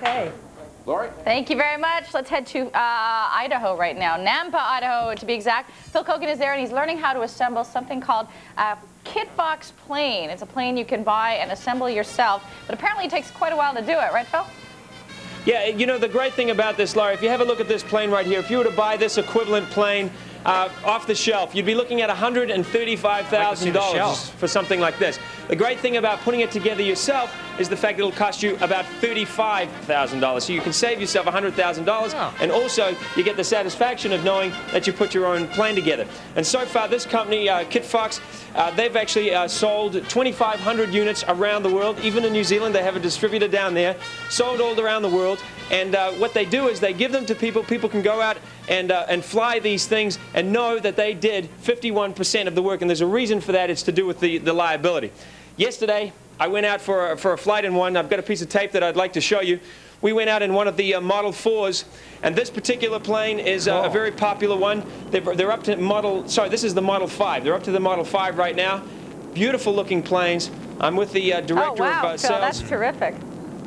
Okay. Lori? Thank you very much. Let's head to Idaho right now. Nampa, Idaho, to be exact. Phil Kogan is there, and he's learning how to assemble something called a kit box plane. It's a plane you can buy and assemble yourself, but apparently it takes quite a while to do it, right, Phil? Yeah, you know, the great thing about this, Laurie, if you have a look at this plane right here, if you were to buy this equivalent plane off the shelf, you'd be looking at $135,000 for something like this. The great thing about putting it together yourself is the fact it'll cost you about $35,000. So you can save yourself $100,000, and also you get the satisfaction of knowing that you put your own plane together. And so far, this company, KitFox, they've actually sold 2,500 units around the world. Even in New Zealand, they have a distributor down there, sold all around the world. And what they do is they give them to people. People can go out and fly these things and know that they did 51% of the work. And there's a reason for that. It's to do with the liability. Yesterday, I went out for a flight in one. I've got a piece of tape that I'd like to show you. We went out in one of the Model 4s, and this particular plane is a very popular one. They're up to Model, sorry, this is the Model 5. They're up to the Model 5 right now. Beautiful looking planes. I'm with the director of sales. Phil, that's terrific.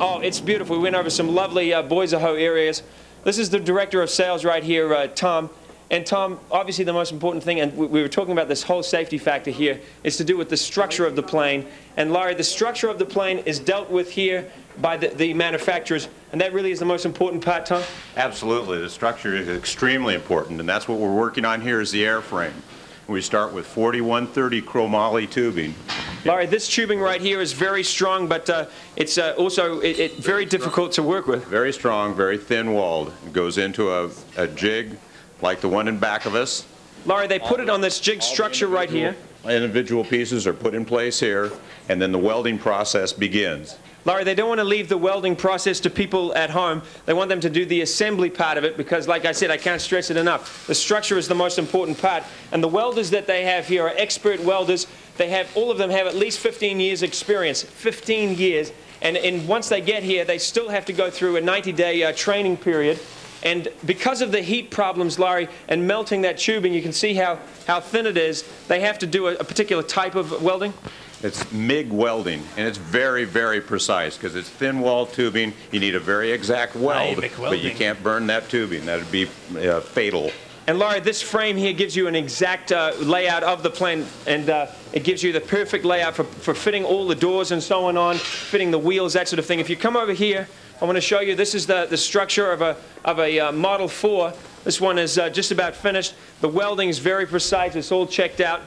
Oh, it's beautiful. We went over some lovely Idaho areas. This is the director of sales right here, Tom. And Tom, obviously the most important thing, and we were talking about this whole safety factor here, is to do with the structure of the plane. And Larry, the structure of the plane is dealt with here by the manufacturers, and that really is the most important part, Tom? Absolutely. The structure is extremely important, and that's what we're working on here is the airframe. We start with 4130 chromoly tubing. Larry, this tubing right here is very strong, but it's also very difficult to work with. Very strong, very thin-walled. It goes into a jig like the one in back of us. Larry, they put it on this jig structure right here. Individual pieces are put in place here, and then the welding process begins. Larry, they don't want to leave the welding process to people at home. They want them to do the assembly part of it because, like I said, I can't stress it enough. The structure is the most important part. And the welders that they have here are expert welders. All of them have at least 15 years experience, 15 years. And once they get here, they still have to go through a 90-day training period. And because of the heat problems, Larry, and melting that tubing, you can see how thin it is. They have to do a particular type of welding. It's MIG welding, and it's very, very precise because it's thin-walled tubing. You need a very exact weld, but you can't burn that tubing. That would be fatal. And Larry, this frame here gives you an exact layout of the plane, and it gives you the perfect layout for fitting all the doors and so on, fitting the wheels, that sort of thing. If you come over here, I want to show you, this is the structure of a Model 4. This one is just about finished. The welding is very precise. It's all checked out.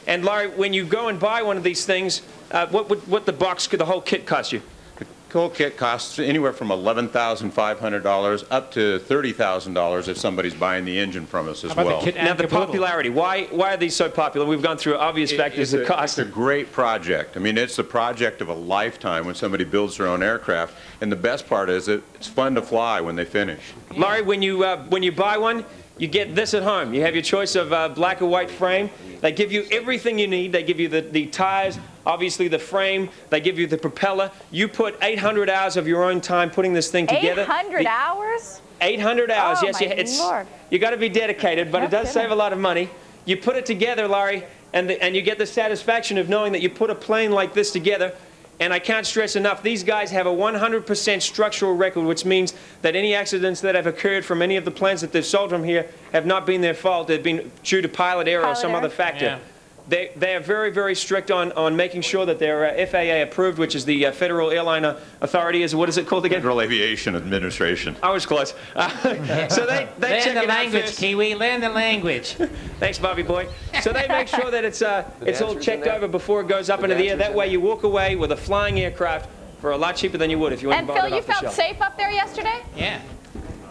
And Larry, when you go and buy one of these things, what the box could the whole kit cost you? The whole kit costs anywhere from $11,500 up to $30,000 if somebody's buying the engine from us as well. Now the popularity, why are these so popular? We've gone through obvious factors of cost. It's a great project. I mean, it's the project of a lifetime when somebody builds their own aircraft. And the best part is that it's fun to fly when they finish. Larry, when you buy one, you get this at home. You have your choice of black or white frame. They give you everything you need. They give you the tires, obviously the frame. They give you the propeller. You put 800 hours of your own time putting this thing together. 800 hours? 800 hours, oh, yes. Lord. You got to be dedicated, but it does save a lot of money. You put it together, Larry, and you get the satisfaction of knowing that you put a plane like this together. And I can't stress enough, these guys have a 100% structural record, which means that any accidents that have occurred from any of the planes that they've sold from here have not been their fault. They've been due to pilot error or some other factor. Yeah. They are very, very strict on making sure that they're FAA approved, which is the Federal Airline Authority. What is it called again? Federal Aviation Administration. I was close. So they learn the language, Kiwi. Learn the language. Thanks, Bobby boy. So they make sure that it's all checked over before it goes up into the air. That way you walk away with a flying aircraft for a lot cheaper than you would if you went and bought it off the shelf. And Phil, you felt safe up there yesterday? Yeah.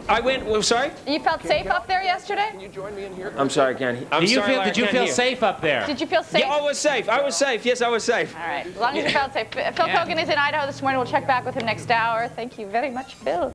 Well, sorry? You felt safe up there yesterday? Can you join me in here? I'm sorry, Ken. Did you feel safe up there? Did you feel safe? Yeah, I was safe. I was safe. Yes, I was safe. All right. As long as you felt safe. Phil Kogan is in Idaho this morning. We'll check back with him next hour. Thank you very much, Phil.